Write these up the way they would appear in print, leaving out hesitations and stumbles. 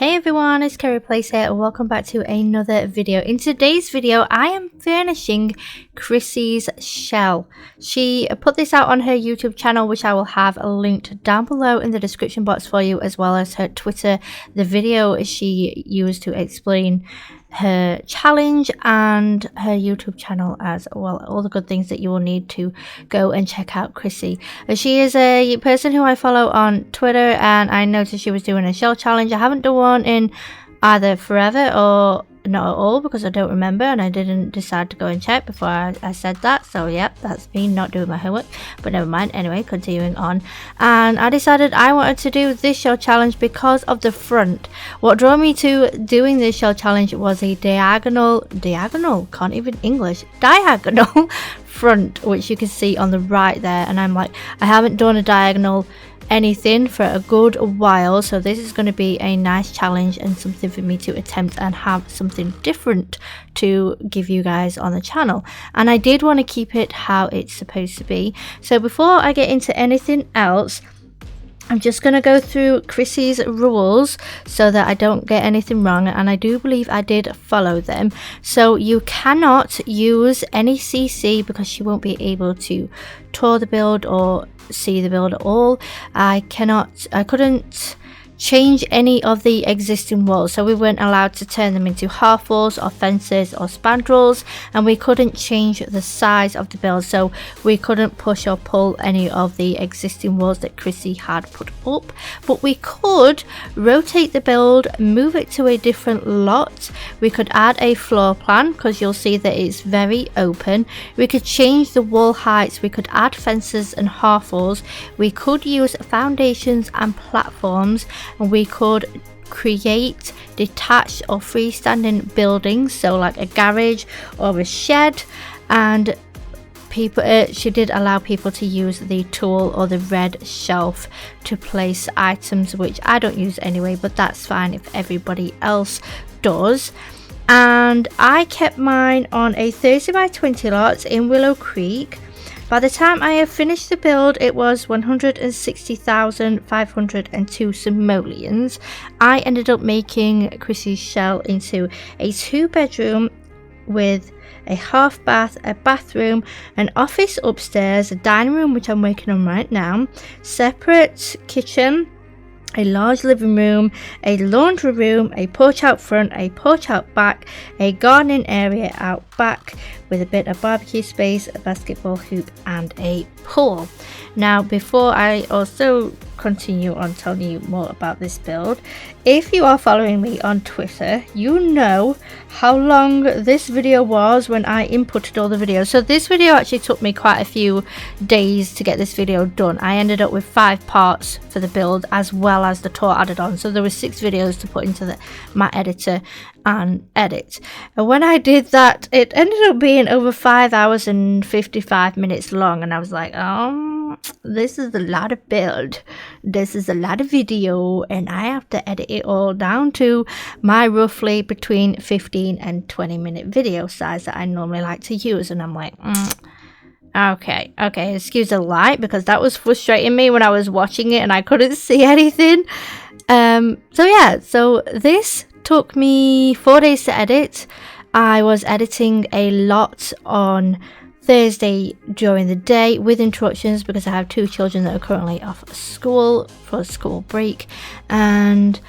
Hey everyone, it's Kerry Place here and welcome back to another video. In today's video, I am finishing Chrissie's shell. She put this out on her YouTube channel, which I will have linked down below in the description box for you, as well as her Twitter, the video she used to explain her challenge, and her YouTube channel as well. All the good things that you will need to go and check out Chrissie. She is a person who I follow on Twitter, and I noticed she was doing a shell challenge. I haven't done one in either forever or not at all because I don't remember, and I didn't decide to go and check before I said that. So yep, that's me not doing my homework, but never mind. Anyway, continuing on, and I decided I wanted to do this shell challenge because of the front. What drew me to doing this shell challenge was a diagonal can't even English diagonal front, which you can see on the right there, and I'm like, I haven't done a diagonal anything for a good while, so this is going to be a nice challenge and something for me to attempt and have something different to give you guys on the channel. And I did want to keep it how it's supposed to be. So before I get into anything else, I'm just going to go through Chrissie's rules so that I don't get anything wrong, and I do believe I did follow them. So you cannot use any CC because she won't be able to tour the build or see the build at all. I couldn't change any of the existing walls, so we weren't allowed to turn them into half walls or fences or spandrels, and we couldn't change the size of the build, so we couldn't push or pull any of the existing walls that Chrissie had put up. But we could rotate the build, move it to a different lot. We could add a floor plan because you'll see that it's very open. We could change the wall heights, we could add fences and half walls, we could use foundations and platforms, and we could create detached or freestanding buildings, so like a garage or a shed. And people, she did allow people to use the T.O.O.L or the red shelf to place items, which I don't use anyway, but that's fine if everybody else does. And I kept mine on a 30 by 20 lot in Willow Creek. By the time I have finished the build, it was 160,502 simoleons. I ended up making Chrissie's shell into a 2-bedroom with a half bath, a bathroom, an office upstairs, a dining room, which I'm working on right now, separate kitchen, a large living room, a laundry room, a porch out front, a porch out back, a gardening area out back with a bit of barbecue space, a basketball hoop, and a pool. Now, before I also continue on telling you more about this build, if you are following me on Twitter, you know how long this video was when I inputted all the videos. So this video actually took me quite a few days to get this video done. I ended up with 5 parts for the build as well as the tour added on, so there were 6 videos to put into my editor and edit. And when I did that, it ended up being over 5 hours and 55 minutes long, and I was like, this is a lot of build, this is a lot of video, and I have to edit it all down to my roughly between 15 and 20 minute video size that I normally like to use. And I'm like, okay, excuse the light, because that was frustrating me when I was watching it and I couldn't see anything. So this took me 4 days to edit. I was editing a lot on Thursday during the day with interruptions because I have 2 children that are currently off school for school break, and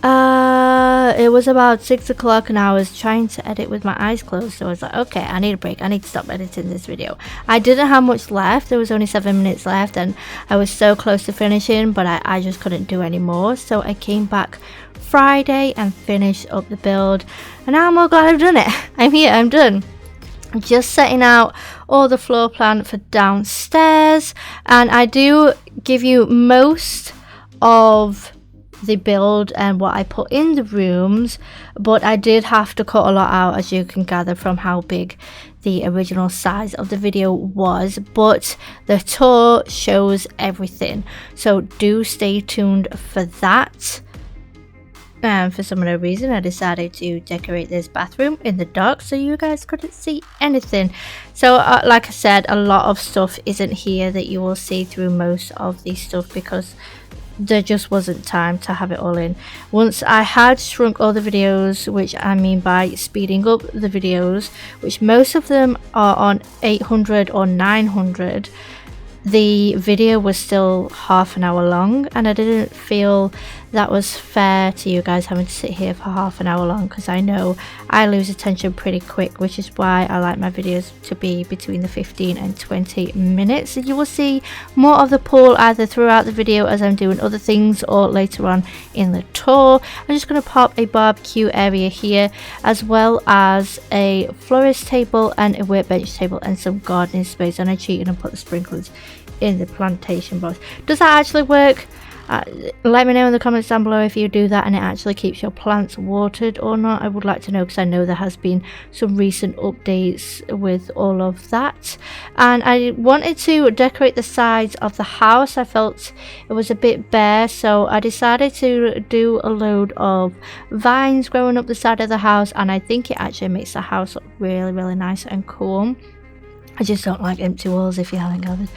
it was about 6 o'clock and I was trying to edit with my eyes closed. So I was like, okay, I need a break, I need to stop editing this video. I didn't have much left, there was only 7 minutes left, and I was so close to finishing, but I just couldn't do any more. So I came back Friday and finished up the build, and now I'm all glad I've done it. I'm here, I'm done. I'm just setting out all the floor plan for downstairs, and I do give you most of the build and what I put in the rooms, but I did have to cut a lot out, as you can gather from how big the original size of the video was. But the tour shows everything, so do stay tuned for that. And for some other reason, I decided to decorate this bathroom in the dark so you guys couldn't see anything. So like I said, a lot of stuff isn't here that you will see through most of the stuff because there just wasn't time to have it all in. Once I had shrunk all the videos, which I mean by speeding up the videos, which most of them are on 800 or 900, the video was still half an hour long, and I didn't feel that was fair to you guys having to sit here for half an hour long, because I know I lose attention pretty quick, which is why I like my videos to be between the 15 and 20 minutes. You will see more of the pool either throughout the video as I'm doing other things or later on in the tour. I'm just going to pop a barbecue area here, as well as a florist table and a workbench table and some gardening space, and I cheated and put the sprinklers in the plantation box. Does that actually work? Let me know in the comments down below if you do that and it actually keeps your plants watered or not. I would like to know, because I know there has been some recent updates with all of that. And I wanted to decorate the sides of the house. I felt it was a bit bare, so I decided to do a load of vines growing up the side of the house, and I think it actually makes the house look really, really nice and cool. I just don't like empty walls, if you haven't gathered.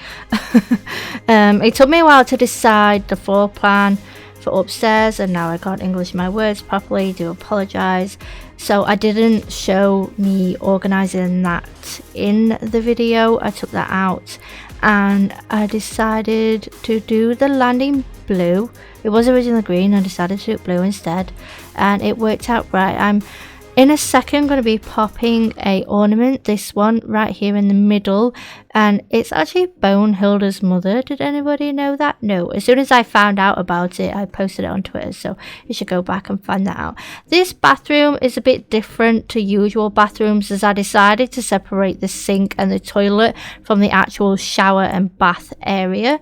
It took me a while to decide the floor plan for upstairs, and now I can't English my words properly, do apologise. So I didn't show me organising that in the video. I took that out and I decided to do the landing blue. It was originally green, I decided to do blue instead, and it worked out right. I'm in a second going to be popping a ornament, this one right here in the middle, and it's actually Bonehilda's mother. Did anybody know that? No. As soon as I found out about it, I posted it on Twitter, so you should go back and find that out. This bathroom is a bit different to usual bathrooms, as I decided to separate the sink and the toilet from the actual shower and bath area.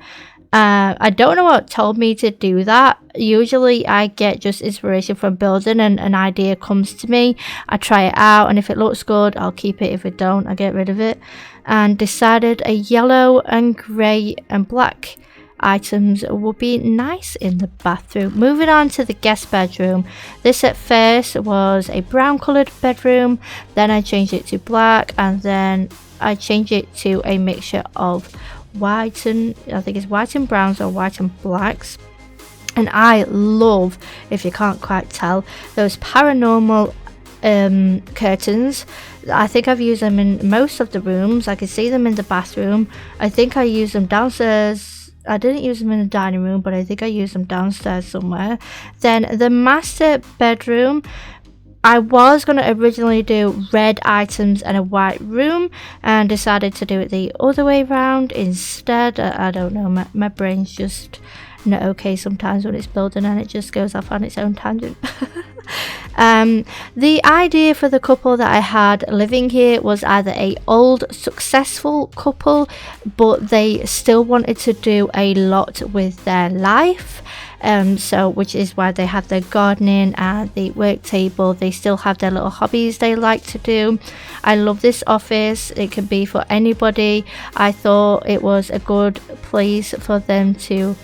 I don't know what told me to do that. Usually I get just inspiration from building and an idea comes to me. I try it out, and if it looks good, I'll keep it. If it don't, I get rid of it. And decided a yellow and grey and black items would be nice in the bathroom. Moving on to the guest bedroom. This at first was a brown coloured bedroom, then I changed it to black, and then I changed it to a mixture of white and I think it's white and browns or white and blacks. And I love, if you can't quite tell, those paranormal curtains. I think I've used them in most of the rooms. I can see them in the bathroom. I think I used them downstairs. I didn't use them in the dining room, but I think I used them downstairs somewhere. Then the master bedroom, I was going to originally do red items and a white room, and decided to do it the other way around instead. I don't know, my brain's just not okay sometimes when it's building and it just goes off on its own tangent. The idea for the couple that I had living here was either a old successful couple, but they still wanted to do a lot with their life. So which is why they have their gardening and the work table. They still have their little hobbies they like to do. I love this office. It can be for anybody. I thought it was a good place for them to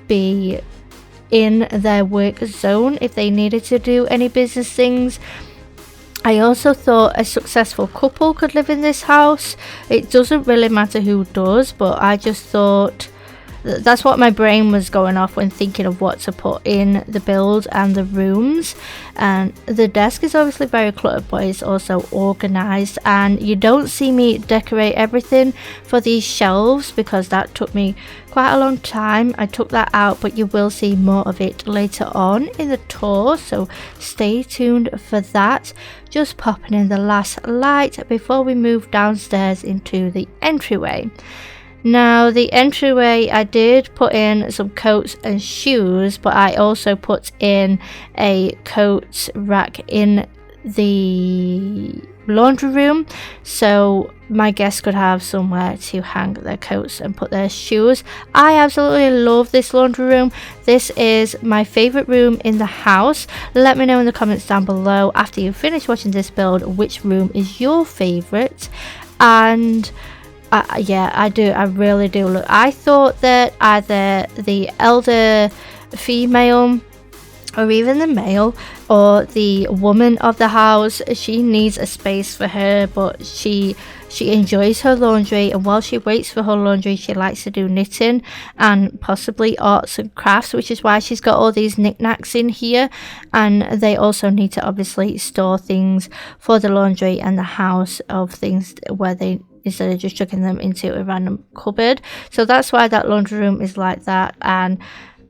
be in their work zone if they needed to do any business things. I also thought a successful couple could live in this house. It doesn't really matter who does, but I just thought that's what my brain was going off when thinking of what to put in the build and the rooms. And the desk is obviously very cluttered, but it's also organized, and you don't see me decorate everything for these shelves because that took me quite a long time. I took that out, but you will see more of it later on in the tour, so stay tuned for that. Just popping in the last light before we move downstairs into the entryway. Now the entryway, I did put in some coats and shoes, but I also put in a coat rack in the laundry room so my guests could have somewhere to hang their coats and put their shoes. I absolutely love this laundry room. This is my favorite room in the house. Let me know in the comments down below after you finish watching this build which room is your favorite. And yeah, I really do look. I thought that either the elder female or even the male or the woman of the house, she needs a space for her, but she enjoys her laundry, and while she waits for her laundry, she likes to do knitting and possibly arts and crafts, which is why she's got all these knickknacks in here. And they also need to obviously store things for the laundry and the house, of things where they, instead of just chucking them into a random cupboard. So that's why that laundry room is like that, and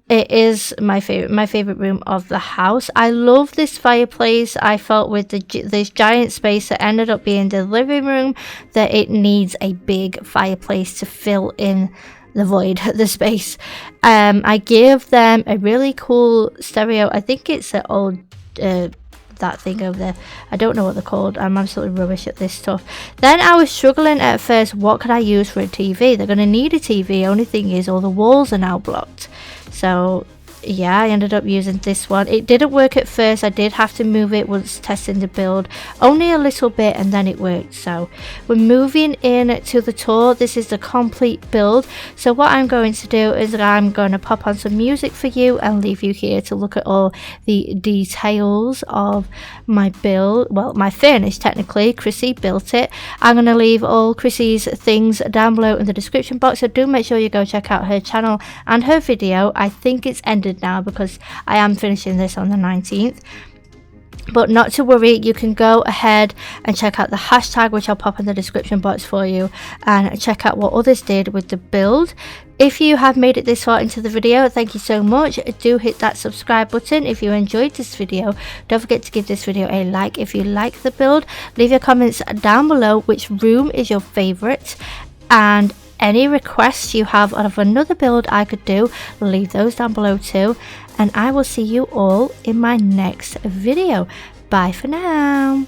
it is my favorite room of the house. I love this fireplace. I felt with this giant space that ended up being the living room, that it needs a big fireplace to fill in the void, the space. I gave them a really cool stereo. I think it's an old that thing over there. I don't know what they're called. I'm absolutely rubbish at this stuff. Then I was struggling at first, what could I use for a TV? They're going to need a TV. Only thing is, all the walls are now blocked. So yeah, I ended up using this one. It didn't work at first. I did have to move it once testing the build, only a little bit, and then it worked. So we're moving in to the tour. This is the complete build. So what I'm going to do is I'm going to pop on some music for you and leave you here to look at all the details of my build. Well, my furnish, technically. Chrissy built it. I'm going to leave all Chrissy's things down below in the description box, so do make sure you go check out her channel and her video. I think it's ended now because I am finishing this on the 19th, but not to worry, you can go ahead and check out the hashtag, which I'll pop in the description box for you, and check out what others did with the build. If you have made it this far into the video, thank you so much. Do hit that subscribe button if you enjoyed this video. Don't forget to give this video a like if you like the build. Leave your comments down below which room is your favorite, and any requests you have of another build I could do, leave those down below too. And I will see you all in my next video. Bye for now.